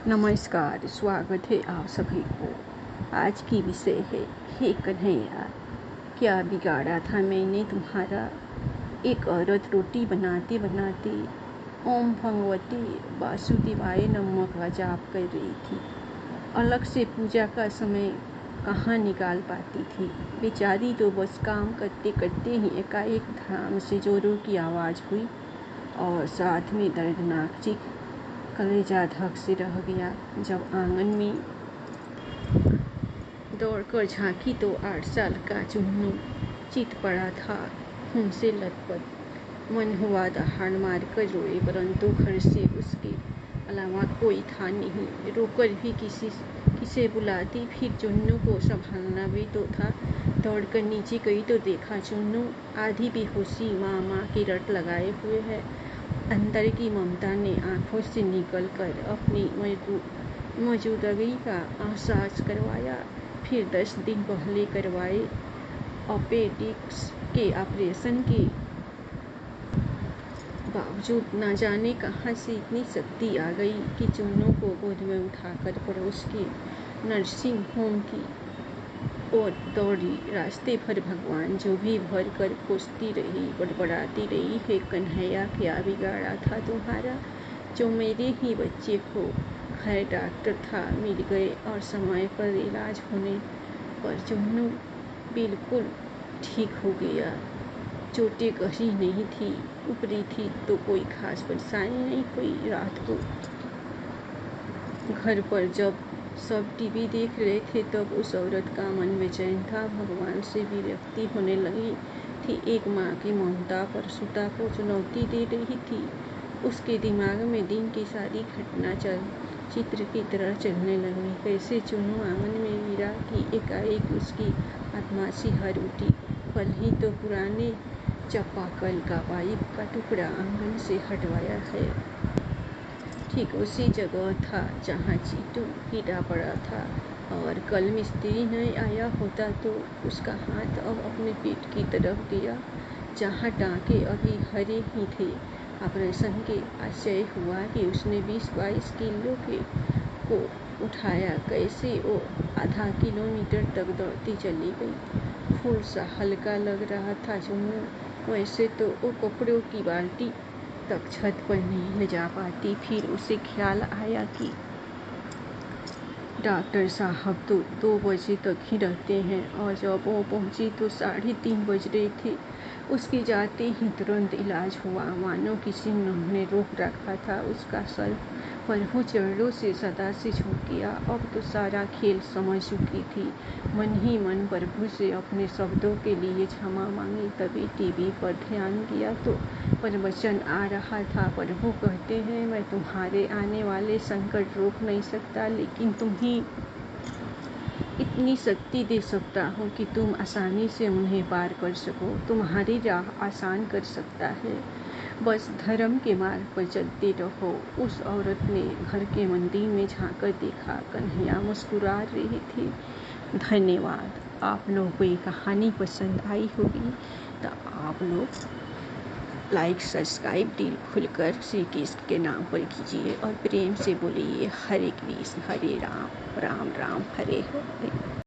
नमस्कार, स्वागत है आप सभी को। आज की विषय है, हे कन्हैया क्या बिगाड़ा था मैंने तुम्हारा। एक औरत रोटी बनाते बनाते ओम भगवती वासुदेवाय नमः का जाप कर रही थी। अलग से पूजा का समय कहाँ निकाल पाती थी। बेचारी तो बस काम करते करते ही एकाएक धड़ाम से जोरों की आवाज़ हुई और साथ में दर्दनाक चीख। कलेजा धक से रह गया। जब आंगन में दौड़कर झांकी तो 8 साल का चुन्नू चित पड़ा था, खून से लथपथ। मन हुआ दहाड़ मारकर रोए, परंतु घर से उसके अलावा कोई था नहीं। रोकर भी किसे बुलाती, फिर चुन्नू को संभालना भी तो था। दौड़कर नीचे गई तो देखा चुन्नू आधी बेहोशी माँ की रट लगाए हुए है। अंदर की ममता ने आंखों से निकल कर अपनी मौजूदगी का एहसास करवाया। फिर 10 दिन पहले करवाए अपेंडिक्स के ऑपरेशन के बावजूद न जाने कहाँ से इतनी शक्ति आ गई कि चुन्नू को गोद में उठाकर पड़ोस के नर्सिंग होम की और दौड़ी। रास्ते भर भगवान जो भी भर कर कोसती रही, बड़बड़ाती रही, हे कन्हैया क्या बिगाड़ा था तुम्हारा जो मेरे ही बच्चे को। खैर डॉक्टर था, मिल गए और समय पर इलाज होने पर चुन्नू बिल्कुल ठीक हो गया। चोटें गहरी नहीं थी, ऊपरी थी तो कोई खास परेशानी नहीं हुई। रात को घर पर जब सब टीवी देख रहे थे तब उस औरत का मन बेचैन था। भगवान से विरक्ति होने लगी थी। एक माँ की ममता पर सुता को चुनौती दे रही थी। उसके दिमाग में दिन की सारी घटना चित्र की तरह चलने लगी। कैसे चुन्नू आंगन में गिरा कि एकाएक उसकी आत्मा सिहर उठी। कल ही तो पुराने चापाकल का पाइप का टुकड़ा आंगन से हटवाया है, ठीक उसी जगह था जहाँ चीटू गिरा पड़ा था। और कल मिस्त्री नहीं आया होता तो उसका हाथ अब अपने पेट की तरफ गया जहाँ टाँके अभी हरे ही थे। ऑपरेशन के आश्चर्य हुआ कि उसने 20-22 किलो को उठाया। कैसे वो आधा किलोमीटर तक दौड़ती चली गई। फूल सा हल्का लग रहा था चुन्नू। वैसे तो वो कपड़ों की बाल्टी तक छत पर नहीं ले जा पाती। फिर उसे ख्याल आया कि डॉक्टर साहब तो 2 बजे तक ही रहते हैं और जब वो पहुंची तो 3:30 बज रहे थे। उसके जाते ही तुरंत इलाज हुआ, मानो किसी ने रोक रखा था। उसका सर प्रभु चरणों से सदा से झुक गया। अब तो सारा खेल समझ चुकी थी। मन ही मन प्रभु से अपने शब्दों के लिए क्षमा मांगी। तभी टीवी पर ध्यान दिया तो प्रवचन आ रहा था। प्रभु कहते हैं, मैं तुम्हारे आने वाले संकट रोक नहीं सकता, लेकिन तुम्हें इतनी शक्ति दे सकता हूँ कि तुम आसानी से उन्हें पार कर सको। तुम्हारी राह आसान कर सकता है, बस धर्म के मार्ग पर चलते रहो। उस औरत ने घर के मंदिर में झांककर देखा। कन्हैया मुस्कुरा रही थी। धन्यवाद। आप लोगों को ये कहानी पसंद आई होगी तो आप लोग लाइक सब्सक्राइब दिल खुलकर श्री कृष्ण के नाम पर कीजिए और प्रेम से बोलिए हरे कृष्ण हरे राम, राम राम हरे हरे।